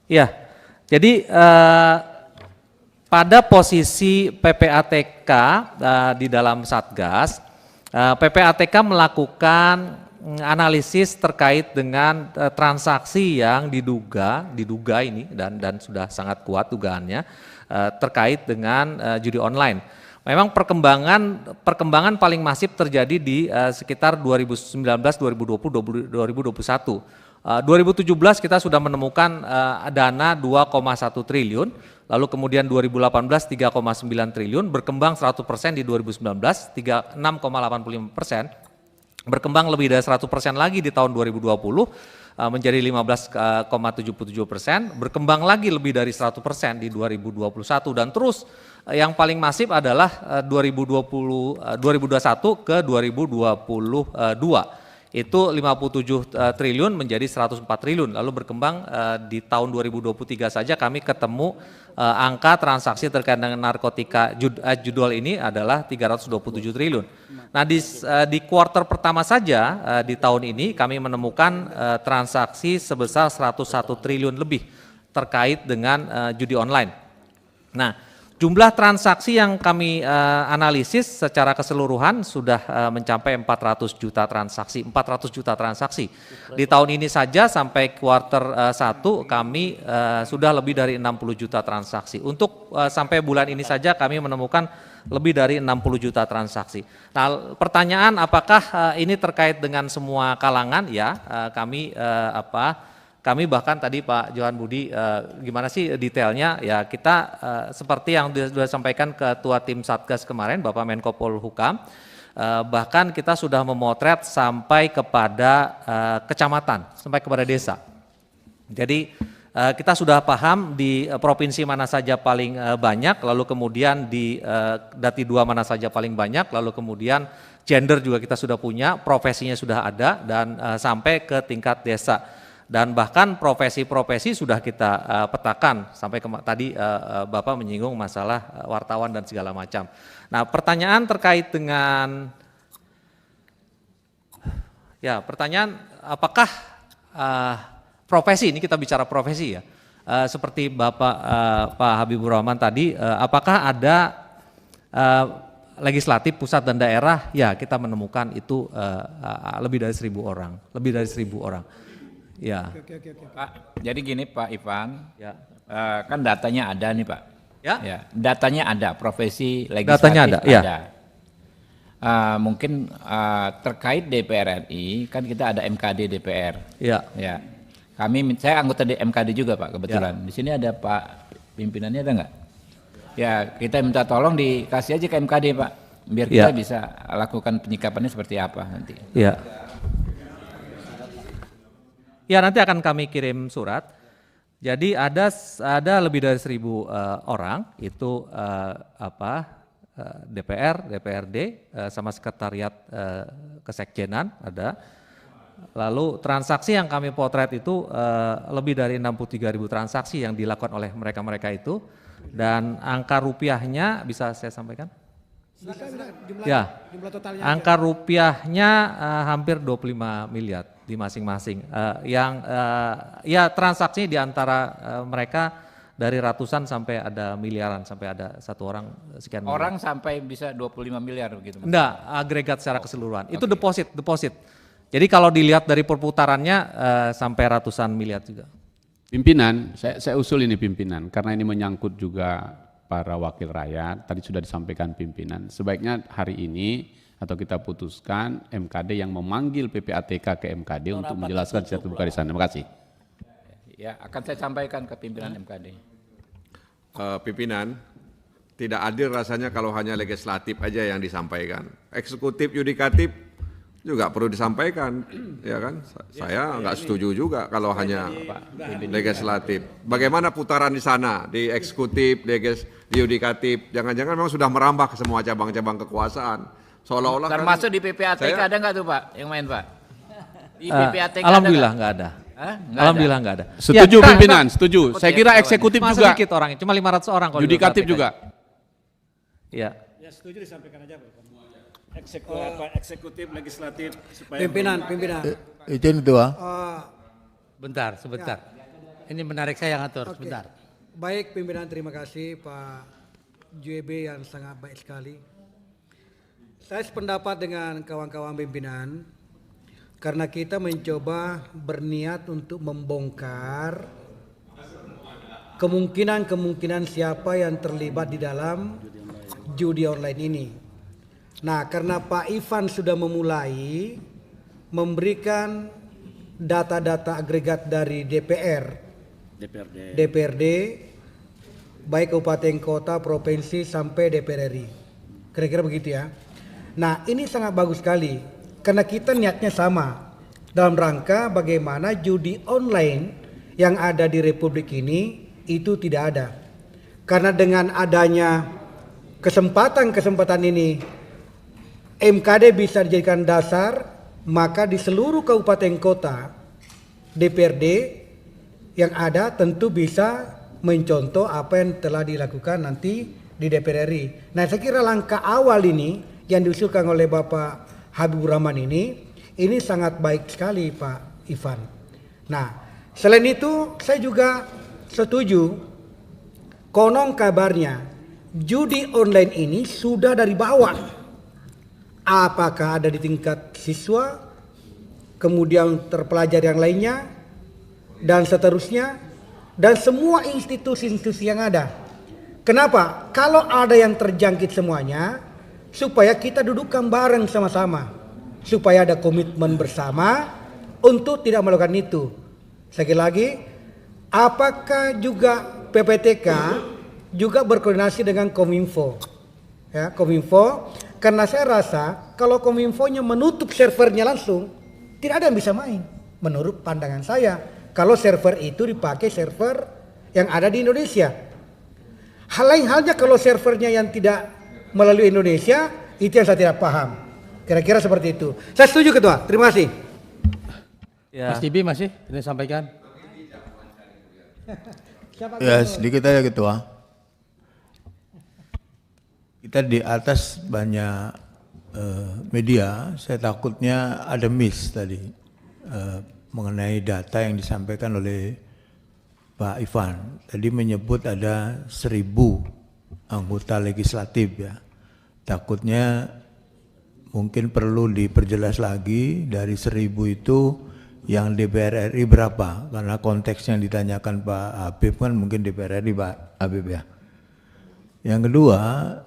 Ya, jadi pada posisi PPATK di dalam Satgas, PPATK melakukan analisis terkait dengan transaksi yang diduga ini dan sudah sangat kuat dugaannya terkait dengan judi online. Memang perkembangan paling masif terjadi di sekitar 2019, 2020, 2021. 2017 kita sudah menemukan dana 2,1 triliun, lalu kemudian 2018 3,9 triliun, berkembang 100% di 2019, 6,85%, berkembang lebih dari 100% lagi di tahun 2020 menjadi 15,77%, berkembang lagi lebih dari 100% di 2021 dan terus yang paling masif adalah 2021 ke 2022. Itu 57 triliun menjadi 104 triliun, lalu berkembang di tahun 2023 saja kami ketemu angka transaksi terkait dengan narkotika judul ini adalah 327 triliun. Nah di kuartal pertama saja di tahun ini kami menemukan transaksi sebesar 101 triliun lebih terkait dengan judi online. Nah, jumlah transaksi yang kami analisis secara keseluruhan sudah mencapai 400 juta transaksi, 400 juta transaksi. Di tahun ini saja sampai kuartal 1 kami sudah lebih dari 60 juta transaksi. Untuk sampai bulan ini saja kami menemukan lebih dari 60 juta transaksi. Nah, pertanyaan apakah ini terkait dengan semua kalangan? Ya, kami bahkan tadi Pak Johan Budi gimana sih detailnya ya kita seperti yang sudah disampaikan Ketua Tim Satgas kemarin Bapak Menko Polhukam, bahkan kita sudah memotret sampai kepada kecamatan, sampai kepada desa. Jadi kita sudah paham di provinsi mana saja paling banyak, lalu kemudian di Dati 2 mana saja paling banyak, lalu kemudian gender juga kita sudah punya, profesinya sudah ada dan sampai ke tingkat desa. Dan bahkan profesi-profesi sudah kita petakan sampai tadi Bapak menyinggung masalah wartawan dan segala macam. Nah, pertanyaan terkait dengan pertanyaan apakah profesi, ini kita bicara profesi ya, seperti Bapak Pak Habibur Rahman tadi, apakah ada legislatif pusat dan daerah? Ya, kita menemukan itu lebih dari 1.000 orang, lebih dari 1.000 orang. Ya. Oke. Pak, jadi gini Pak Ivan, ya. Kan datanya ada nih Pak. Ya. Datanya ada, profesi legislatif datanya ada. Ya. Mungkin terkait DPR RI, kan kita ada MKD DPR. Ya. Saya anggota di MKD juga Pak kebetulan. Di sini ada Pak pimpinannya ada nggak? Ya, kita minta tolong dikasih aja ke MKD Pak, biar kita bisa lakukan penyikapannya seperti apa nanti. Ya, nanti akan kami kirim surat. Jadi ada lebih dari 1.000 orang itu DPR, DPRD sama sekretariat kesekjenan ada. Lalu transaksi yang kami potret itu lebih dari 63.000 transaksi yang dilakukan oleh mereka-mereka itu, dan angka rupiahnya bisa saya sampaikan? Jumlah totalnya angka rupiahnya hampir 25 miliar di masing-masing. Transaksi di antara mereka dari ratusan sampai ada miliaran, sampai ada satu orang sekian miliar. Orang sampai bisa 25 miliar begitu? Enggak, agregat secara keseluruhan. Itu deposit. Jadi kalau dilihat dari perputarannya sampai ratusan miliar juga. Pimpinan, saya usul ini pimpinan, karena ini menyangkut juga para wakil rakyat, tadi sudah disampaikan pimpinan, sebaiknya hari ini atau kita putuskan MKD yang memanggil PPATK ke MKD untuk menjelaskan secara terbuka di sana. Terima kasih. Ya, akan saya sampaikan ke pimpinan MKD. Pimpinan, tidak adil rasanya kalau hanya legislatif aja yang disampaikan. Eksekutif, yudikatif juga perlu disampaikan, ya kan? Saya nggak setuju juga kalau hanya legislatif. Bagaimana putaran di sana, di eksekutif, di yudikatif? Jangan-jangan memang sudah merambah ke semua cabang-cabang kekuasaan. Seolah-olah termasuk di PPATK ada nggak tuh Pak yang main Pak? Di PPATK alhamdulillah nggak ada. Alhamdulillah nggak ada. Setuju pimpinan, setuju. Saya kira eksekutif juga. Sedikit orangnya, cuma 500 orang. Yudikatif juga. Ya, setuju disampaikan aja Pak. Eksekutif, legislatif supaya pimpinan. Izin Ketua. sebentar. Ini menarik, saya yang atur, Oke. sebentar. Baik pimpinan, terima kasih Pak JB yang sangat baik sekali. Saya sependapat dengan kawan-kawan pimpinan karena kita mencoba berniat untuk membongkar kemungkinan-kemungkinan siapa yang terlibat di dalam judi online ini. Nah, karena Pak Ivan sudah memulai memberikan data-data agregat dari DPRD, baik kabupaten kota, provinsi sampai DPR RI. Kira-kira begitu ya. Nah, ini sangat bagus sekali karena kita niatnya sama dalam rangka bagaimana judi online yang ada di Republik ini itu tidak ada. Karena dengan adanya kesempatan ini MKD bisa dijadikan dasar, maka di seluruh kabupaten kota DPRD yang ada tentu bisa mencontoh apa yang telah dilakukan nanti di DPR RI. Nah, saya kira langkah awal ini yang diusulkan oleh Bapak Habibur Rahman ini sangat baik sekali Pak Ivan. Nah, selain itu saya juga setuju, konon kabarnya judi online ini sudah dari bawah. Apakah ada di tingkat siswa, kemudian terpelajar yang lainnya, dan seterusnya, dan semua institusi-institusi yang ada. Kenapa? Kalau ada yang terjangkit semuanya, supaya kita dudukkan bareng sama-sama, supaya ada komitmen bersama untuk tidak melakukan itu. Sekali lagi, apakah juga PPTK juga berkoordinasi dengan Kominfo? Ya, Kominfo, karena saya rasa kalau Kominfonya menutup servernya langsung, tidak ada yang bisa main. Menurut pandangan saya, kalau server itu dipakai server yang ada di Indonesia. Hal lain halnya kalau servernya yang tidak melalui Indonesia, itu yang saya tidak paham. Kira-kira seperti itu. Saya setuju Ketua, terima kasih. Mas Tibi masih ini sampaikan. Ya, sedikit aja Ketua. Kita di atas banyak media, saya takutnya ada miss tadi mengenai data yang disampaikan oleh Pak Ivan. Tadi menyebut ada 1.000 anggota legislatif ya. Takutnya mungkin perlu diperjelas lagi dari 1.000 itu yang DPR RI berapa? Karena konteks yang ditanyakan Pak Habib kan mungkin DPR RI Pak Habib ya. Yang kedua,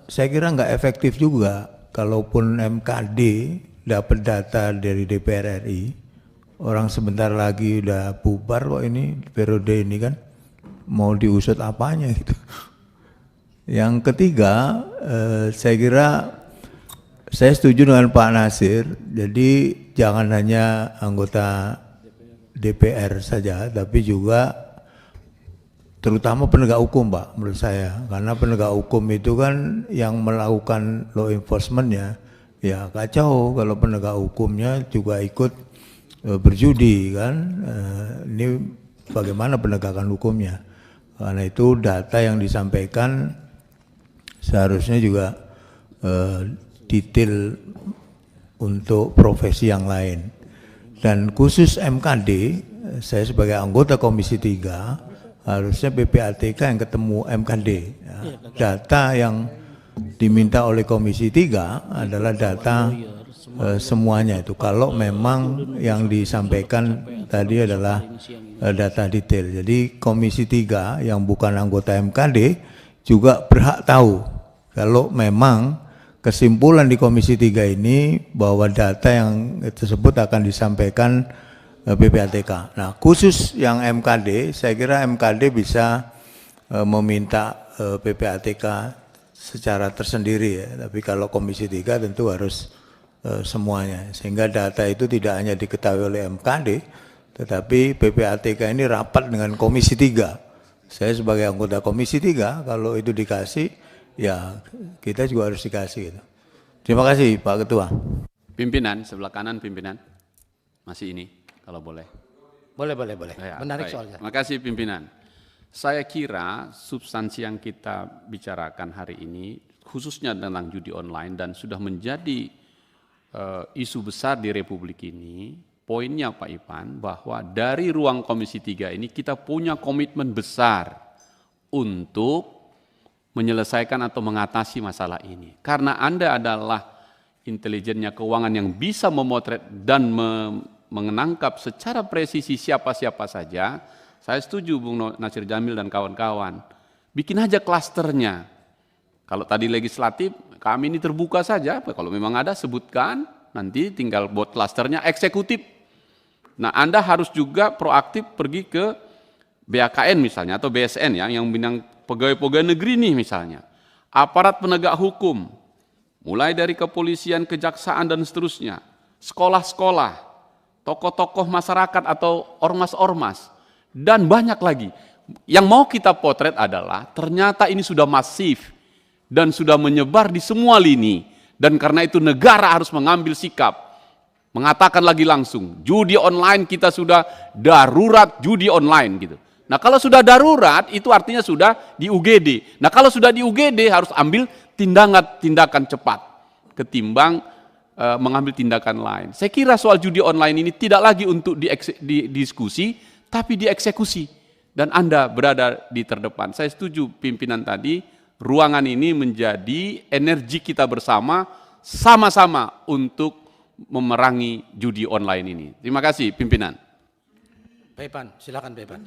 saya kira nggak efektif juga kalaupun MKD dapat data dari DPR RI, orang sebentar lagi udah bubar kok ini periode ini kan, mau diusut apanya gitu. Yang ketiga, saya kira saya setuju dengan Pak Nasir, jadi jangan hanya anggota DPR saja, tapi juga terutama penegak hukum Pak menurut saya, karena penegak hukum itu kan yang melakukan law enforcement-nya ya kacau kalau penegak hukumnya juga ikut berjudi kan, ini bagaimana penegakan hukumnya. Karena itu data yang disampaikan seharusnya juga detail untuk profesi yang lain. Dan khusus MKD, saya sebagai anggota Komisi 3 harusnya PPATK yang ketemu MKD. Ya. Data yang diminta oleh Komisi 3 adalah data semuanya itu. Kalau memang yang disampaikan tadi adalah data detail. Jadi Komisi 3 yang bukan anggota MKD juga berhak tahu kalau memang kesimpulan di Komisi 3 ini bahwa data yang tersebut akan disampaikan PPATK. Nah, khusus yang MKD, saya kira MKD bisa meminta PPATK secara tersendiri ya. Tapi kalau Komisi 3 tentu harus semuanya. Sehingga data itu tidak hanya diketahui oleh MKD, tetapi PPATK ini rapat dengan Komisi 3. Saya sebagai anggota Komisi 3, kalau itu dikasih, ya kita juga harus dikasih. Gitu. Terima kasih Pak Ketua. Pimpinan, sebelah kanan pimpinan. Masih ini. Kalau boleh. Boleh. Ya, Menarik baik. soalnya. Terima kasih pimpinan. Saya kira substansi yang kita bicarakan hari ini, khususnya tentang judi online dan sudah menjadi isu besar di Republik ini, poinnya Pak Ipan bahwa dari ruang Komisi 3 ini kita punya komitmen besar untuk menyelesaikan atau mengatasi masalah ini. Karena Anda adalah intelijennya keuangan yang bisa memotret dan menangkap secara presisi siapa-siapa saja. Saya setuju Bung Nasir Jamil dan kawan-kawan. Bikin aja klasternya. Kalau tadi legislatif, kami ini terbuka saja. Kalau memang ada sebutkan, nanti tinggal buat klasternya eksekutif. Nah, Anda harus juga proaktif pergi ke BAKN misalnya atau BSN ya, yang bidang pegawai-pegawai negeri nih misalnya. Aparat penegak hukum, mulai dari kepolisian, kejaksaan dan seterusnya. Sekolah-sekolah, tokoh-tokoh masyarakat atau ormas-ormas, dan banyak lagi. Yang mau kita potret adalah ternyata ini sudah masif dan sudah menyebar di semua lini. Dan karena itu negara harus mengambil sikap. Mengatakan lagi langsung, judi online kita sudah darurat judi online gitu. Nah kalau sudah darurat itu artinya sudah di UGD. Nah kalau sudah di UGD harus ambil tindakan cepat ketimbang mengambil tindakan lain. Saya kira soal judi online ini tidak lagi untuk didiskusi, tapi dieksekusi. Dan Anda berada di terdepan. Saya setuju pimpinan tadi, ruangan ini menjadi energi kita bersama, sama-sama untuk memerangi judi online ini. Terima kasih pimpinan. Pak Ipan, silakan Pak Ipan.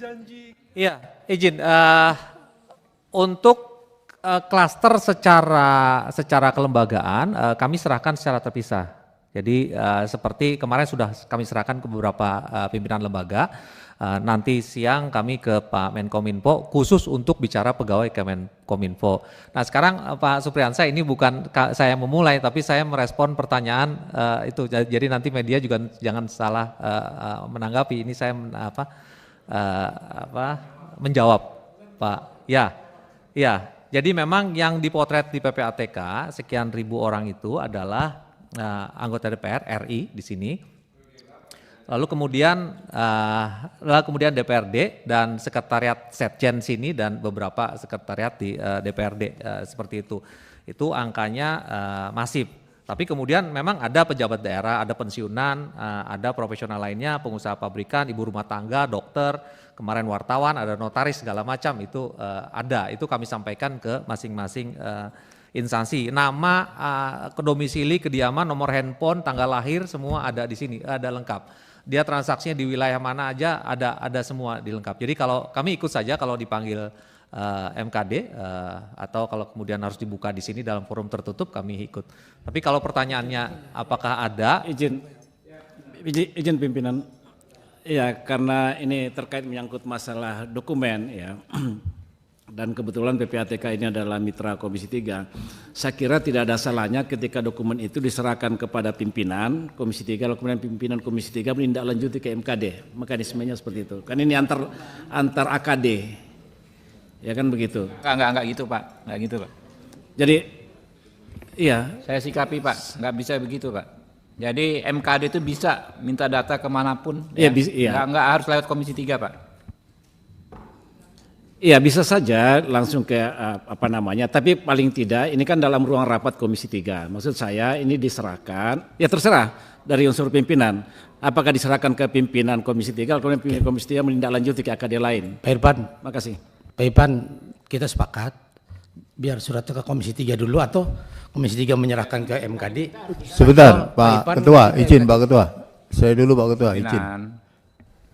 Iya, izin. Untuk klaster secara kelembagaan, kami serahkan secara terpisah. Jadi seperti kemarin sudah kami serahkan ke beberapa pimpinan lembaga. Nanti siang kami ke Pak Menkominfo khusus untuk bicara pegawai Kemenkominfo. Nah sekarang Pak Supriyansa, ini bukan saya memulai, tapi saya merespon pertanyaan itu. Jadi nanti media juga jangan salah menanggapi. Ini saya menjawab Pak. Ya. Jadi memang yang dipotret di PPATK sekian ribu orang itu adalah anggota DPR RI di sini. Lalu kemudian DPRD dan sekretariat Setjen sini dan beberapa sekretariat di DPRD seperti itu. Itu angkanya masif. Tapi kemudian memang ada pejabat daerah, ada pensiunan, ada profesional lainnya, pengusaha pabrikan, ibu rumah tangga, dokter, kemarin wartawan, ada notaris segala macam itu ada. Itu kami sampaikan ke masing-masing instansi. Nama, domisili, kediaman, nomor handphone, tanggal lahir semua ada di sini, ada lengkap. Dia transaksinya di wilayah mana aja ada semua dilengkap. Jadi kalau kami ikut saja kalau dipanggil MKD atau kalau kemudian harus dibuka di sini dalam forum tertutup kami ikut. Tapi kalau pertanyaannya apakah ada? Izin pimpinan. Ya, karena ini terkait menyangkut masalah dokumen ya. Dan kebetulan PPATK ini adalah mitra Komisi 3. Saya kira tidak ada salahnya ketika dokumen itu diserahkan kepada pimpinan Komisi 3, kalau kemudian pimpinan Komisi 3 menindaklanjuti ke MKD. Mekanismenya seperti itu. Kan ini antar AKD. Ya kan begitu. Enggak gitu Pak, enggak gitu Pak. Jadi iya. Saya sikapi Pak, enggak bisa begitu Pak. Jadi MKD itu bisa minta data kemanapun. Iya, ya. Enggak harus lewat Komisi 3 Pak. Iya bisa saja langsung ke tapi paling tidak ini kan dalam ruang rapat Komisi 3. Maksud saya ini diserahkan, ya terserah dari unsur pimpinan. Apakah diserahkan ke pimpinan Komisi 3, kemudian pimpinan Komisi 3 menindaklanjuti ke AKD lain. Pak Irfan, makasih. Pak Irfan, kita sepakat biar suratnya ke Komisi 3 dulu atau Komisi 3 menyerahkan ke MKD. Sebentar Pak Ketua, izin Pak Ketua. Saya dulu Pak Ketua, izin.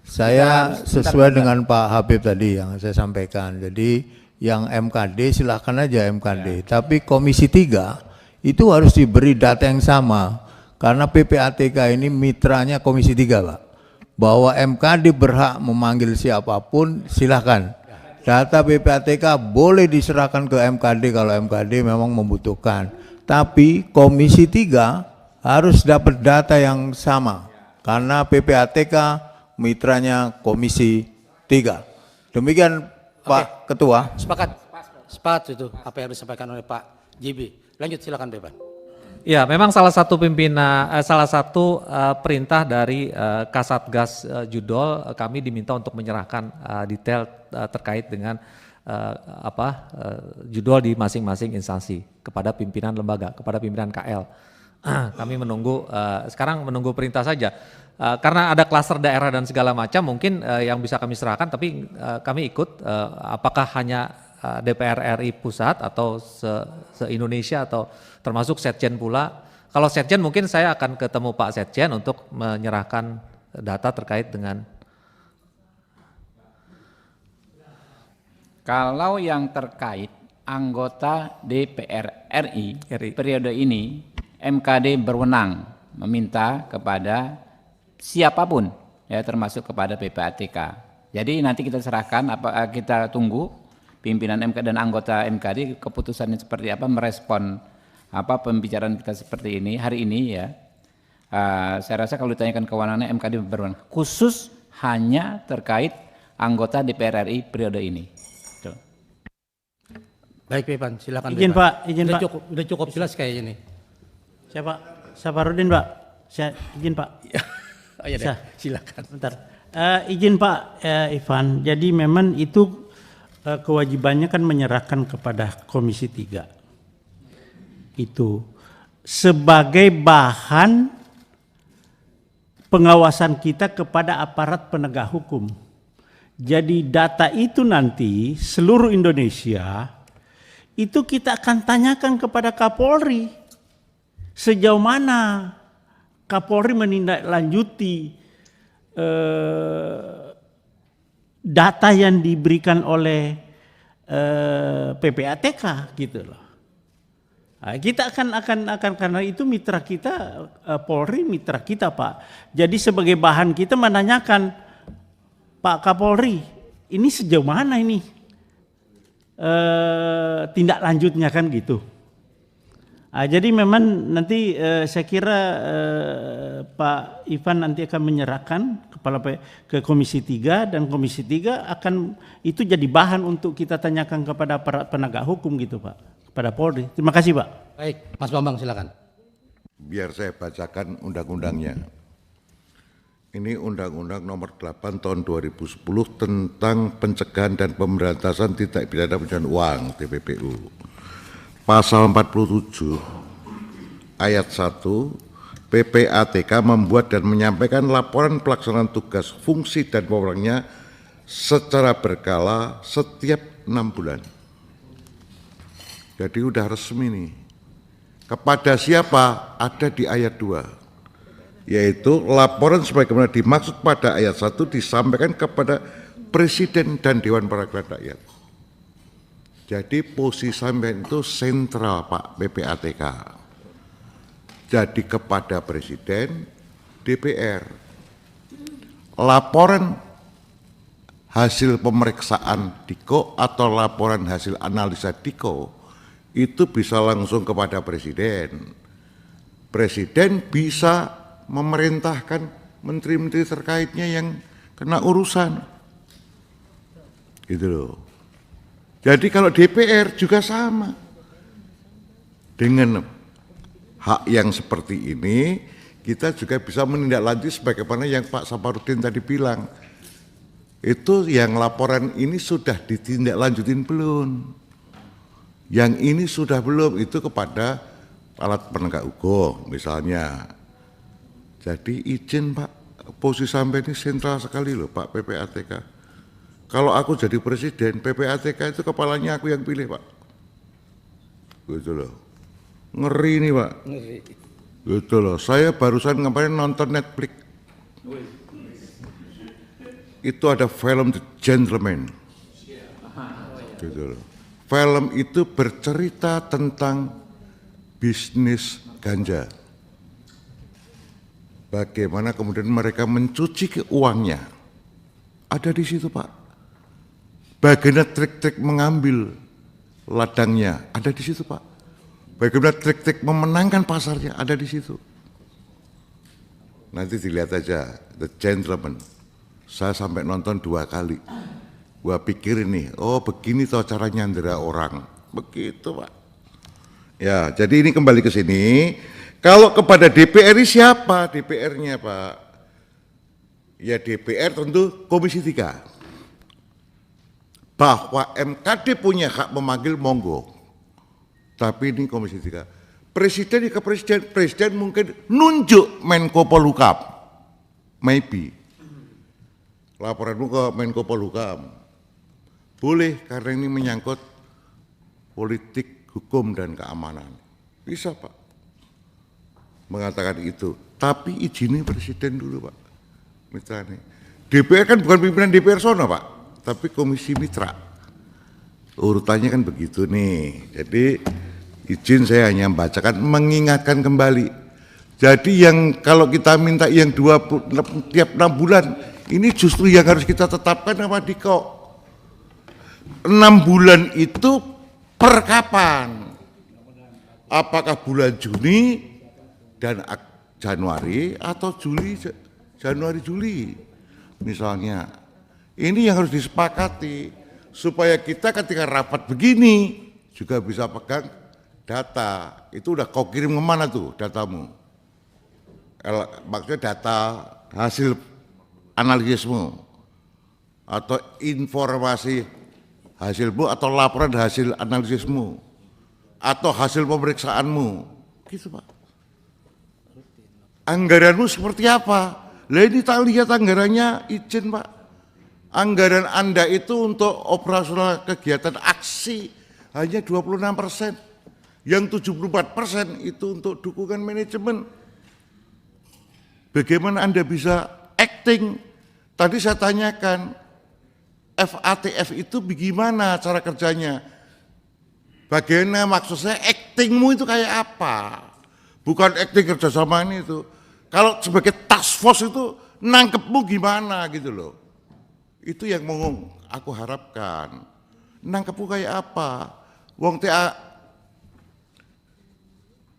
Saya sesuai dengan Pak Habib tadi yang saya sampaikan. Jadi yang MKD silahkan aja MKD. Tapi Komisi 3 itu harus diberi data yang sama. Karena PPATK ini mitranya Komisi 3 Pak. Bahwa MKD berhak memanggil siapapun silahkan. Data PPATK boleh diserahkan ke MKD kalau MKD memang membutuhkan. Tapi Komisi 3 harus dapat data yang sama. Karena PPATK mitranya Komisi 3. Demikian Pak Ketua. Sepakat itu apa yang disampaikan oleh Pak JB. Lanjut silakan Pak Ipan. Ya, memang salah satu perintah dari Kasatgas Judol, kami diminta untuk menyerahkan detail terkait dengan judol di masing-masing instansi kepada pimpinan lembaga, kepada pimpinan KL. kami menunggu, sekarang menunggu perintah saja. Karena ada klaster daerah dan segala macam, mungkin yang bisa kami serahkan, tapi kami ikut apakah hanya DPR RI pusat atau se-Indonesia atau termasuk Setjen pula. Kalau Setjen mungkin saya akan ketemu Pak Setjen untuk menyerahkan data terkait dengan. Kalau yang terkait anggota DPR RI periode ini, MKD berwenang meminta kepada siapapun, ya termasuk kepada PPATK. Jadi nanti kita serahkan, kita tunggu pimpinan MKD dan anggota MKD keputusannya seperti apa, merespon apa pembicaraan kita seperti ini hari ini ya. Saya rasa kalau ditanyakan kewenangannya MKD berwenang, khusus hanya terkait anggota DPR RI periode ini. Baik, Pak Ivan, silakan. Izin Pak, izin Pak. Udah cukup jelas kayaknya nih. Saya Pak Safarudin Pak, saya izin Pak. Oh iya deh, silakan. Bentar. Izin Pak Ivan, jadi memang itu kewajibannya kan menyerahkan kepada Komisi 3. Itu sebagai bahan pengawasan kita kepada aparat penegak hukum. Jadi data itu nanti seluruh Indonesia itu kita akan tanyakan kepada Kapolri sejauh mana Kapolri menindaklanjuti data yang diberikan oleh PPATK gitu loh. Nah, kita akan karena itu mitra kita Polri, mitra kita Pak. Jadi sebagai bahan kita menanyakan Pak Kapolri, ini sejauh mana ini tindak lanjutnya kan gitu. Jadi memang nanti saya kira Pak Ivan nanti akan menyerahkan ke Komisi 3 dan Komisi 3 akan itu jadi bahan untuk kita tanyakan kepada aparat penegak hukum gitu Pak, kepada Polri. Terima kasih Pak. Baik, Mas Bambang silakan. Biar saya bacakan undang-undangnya. Ini Undang-Undang Nomor 8 Tahun 2010 tentang pencegahan dan pemberantasan tindak pidana pencucian uang (TPPU). Pasal 47 ayat 1, PPATK membuat dan menyampaikan laporan pelaksanaan tugas, fungsi dan wewenangnya secara berkala setiap 6 bulan. Jadi udah resmi nih. Kepada siapa? Ada di ayat 2. Yaitu laporan sebagaimana dimaksud pada ayat 1 disampaikan kepada Presiden dan Dewan Perwakilan Rakyat. Jadi posisi sampean itu sentral Pak PPATK. Jadi kepada Presiden, DPR. Laporan hasil pemeriksaan DIKO atau laporan hasil analisa DIKO itu bisa langsung kepada Presiden. Presiden bisa memerintahkan menteri-menteri terkaitnya yang kena urusan. Gitu loh. Jadi kalau DPR juga sama. Dengan hak yang seperti ini, kita juga bisa menindaklanjuti sebagaimana yang Pak Safarudin tadi bilang. Itu yang laporan ini sudah ditindaklanjutin belum? Yang ini sudah belum, itu kepada alat penegak hukum misalnya. Jadi izin Pak, posisi sampai ini sentral sekali loh Pak PPATK. Kalau aku jadi presiden, PPATK itu kepalanya aku yang pilih Pak. Gitu loh. Ngeri nih Pak. Ngeri. Gitu loh. Saya barusan kemarin nonton Netflix. Itu ada film The Gentleman. Gitu loh. Film itu bercerita tentang bisnis ganja. Bagaimana kemudian mereka mencuci uangnya. Ada di situ Pak. Bagaimana trik-trik mengambil ladangnya. Ada di situ Pak. Bagaimana trik-trik memenangkan pasarnya. Ada di situ. Nanti dilihat aja The Gentleman. Saya sampai nonton 2 kali. Gua pikir ini, oh begini toh cara nyandera orang. Begitu Pak. Ya, jadi ini kembali ke sini. Kalau kepada DPR siapa DPR-nya Pak? Ya DPR tentu Komisi 3. Bahwa MKD punya hak memanggil monggo. Tapi ini Komisi 3. Presiden ke presiden mungkin nunjuk Menko Polhukam, maybe. Laporanmu ke Menko Polhukam. Boleh karena ini menyangkut politik, hukum dan keamanan. Bisa Pak mengatakan itu. Tapi izini presiden dulu Pak. Mitra nih. DPR kan bukan pimpinan DPR sono Pak, tapi komisi mitra. Urutannya kan begitu nih. Jadi izin saya hanya membacakan, mengingatkan kembali. Jadi yang kalau kita minta yang tiap 6 bulan, ini justru yang harus kita tetapkan sama Diko. 6 bulan itu per kapan? Apakah bulan Juni dan Januari atau Juli, Januari, Juli? Misalnya, ini yang harus disepakati supaya kita ketika rapat begini juga bisa pegang data. Itu udah kau kirim kemana tuh datamu? Maksudnya data hasil analisismu atau informasi hasilmu atau laporan hasil analisismu atau hasil pemeriksaanmu, gitu Pak. Anggaranmu seperti apa? Lah ini tak lihat anggarannya, izin Pak. Anggaran Anda itu untuk operasional kegiatan aksi hanya 26%. Yang 74% itu untuk dukungan manajemen. Bagaimana Anda bisa acting? Tadi saya tanyakan, FATF itu bagaimana cara kerjanya? Bagaimana maksud saya actingmu itu kayak apa? Bukan acting kerjasama ini itu. Kalau sebagai task force itu nangkepmu gimana gitu loh. Itu yang mau aku harapkan. Nangkepmu kayak apa? Wong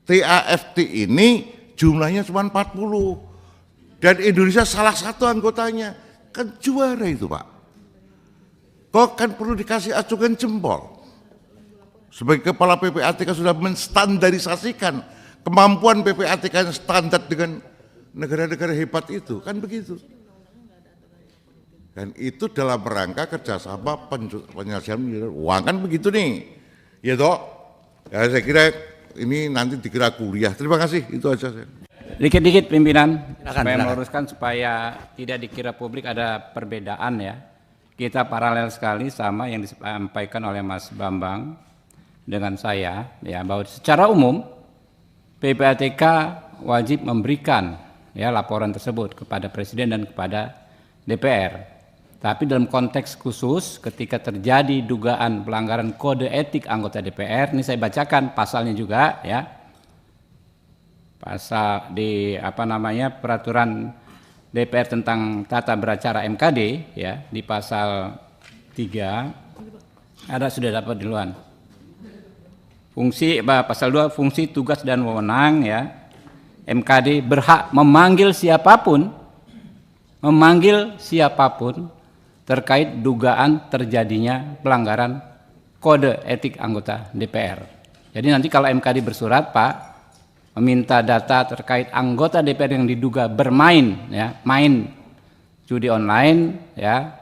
TAFT ini jumlahnya cuma 40. Dan Indonesia salah satu anggotanya. Kan juara itu Pak. Kok kan perlu dikasih acungan jempol. Sebagai kepala PPATK sudah menstandarisasikan kemampuan PPATK yang standar dengan negara-negara hebat itu, kan begitu. Dan itu dalam rangka kerjasama penyelesaian uang, kan begitu nih. Ya toh, ya saya kira ini nanti dikira kuliah. Terima kasih, itu aja saya. Dikit-dikit pimpinan, supaya meluruskan supaya tidak dikira publik ada perbedaan ya. Kita paralel sekali sama yang disampaikan oleh Mas Bambang dengan saya, ya, bahwa secara umum PPATK wajib memberikan ya laporan tersebut kepada Presiden dan kepada DPR. Tapi dalam konteks khusus ketika terjadi dugaan pelanggaran kode etik anggota DPR, ini saya bacakan pasalnya juga ya. Pasal di peraturan DPR tentang tata beracara MKD ya, di pasal 3 ada sudah dapat duluan. Fungsi pasal 2 fungsi tugas dan wewenang ya. MKD berhak memanggil siapapun terkait dugaan terjadinya pelanggaran kode etik anggota DPR. Jadi nanti kalau MKD bersurat Pak meminta data terkait anggota DPR yang diduga bermain ya, main judi online ya,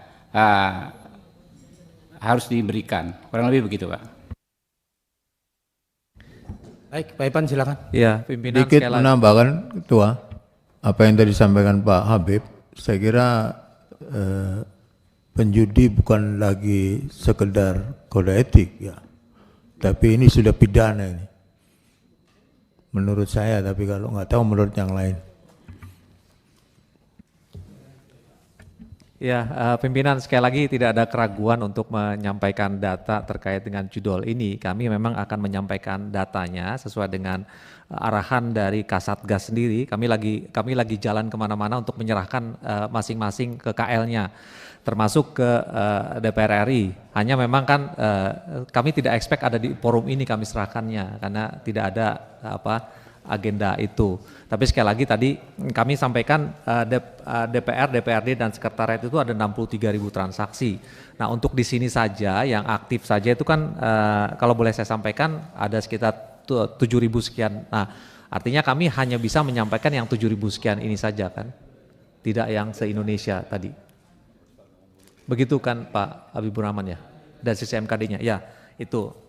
harus diberikan. Kurang lebih begitu Pak. Baik, Pak Ipan silakan. Ya, pimpinan Sedikit menambahkan Ketua, apa yang tadi disampaikan Pak Habib, saya kira penjudi bukan lagi sekedar kode etik ya, tapi ini sudah pidana ini. Menurut saya, tapi kalau nggak tahu menurut yang lain. Ya, pimpinan sekali lagi tidak ada keraguan untuk menyampaikan data terkait dengan judul ini. Kami memang akan menyampaikan datanya sesuai dengan arahan dari Kasatgas sendiri. Kami lagi jalan kemana-mana untuk menyerahkan masing-masing ke KL-nya, termasuk ke DPR RI. Hanya memang kan kami tidak expect ada di forum ini kami serahkannya karena tidak ada agenda itu. Tapi sekali lagi tadi kami sampaikan DPR, DPRD dan sekretariat itu ada 63.000 transaksi. Nah untuk di sini saja yang aktif saja itu kan kalau boleh saya sampaikan ada sekitar 7.000 sekian. Nah artinya kami hanya bisa menyampaikan yang 7.000 sekian ini saja kan, tidak yang se-Indonesia tadi. Begitu kan Pak Habibur Rahman ya, dari sisi MKD-nya, ya itu.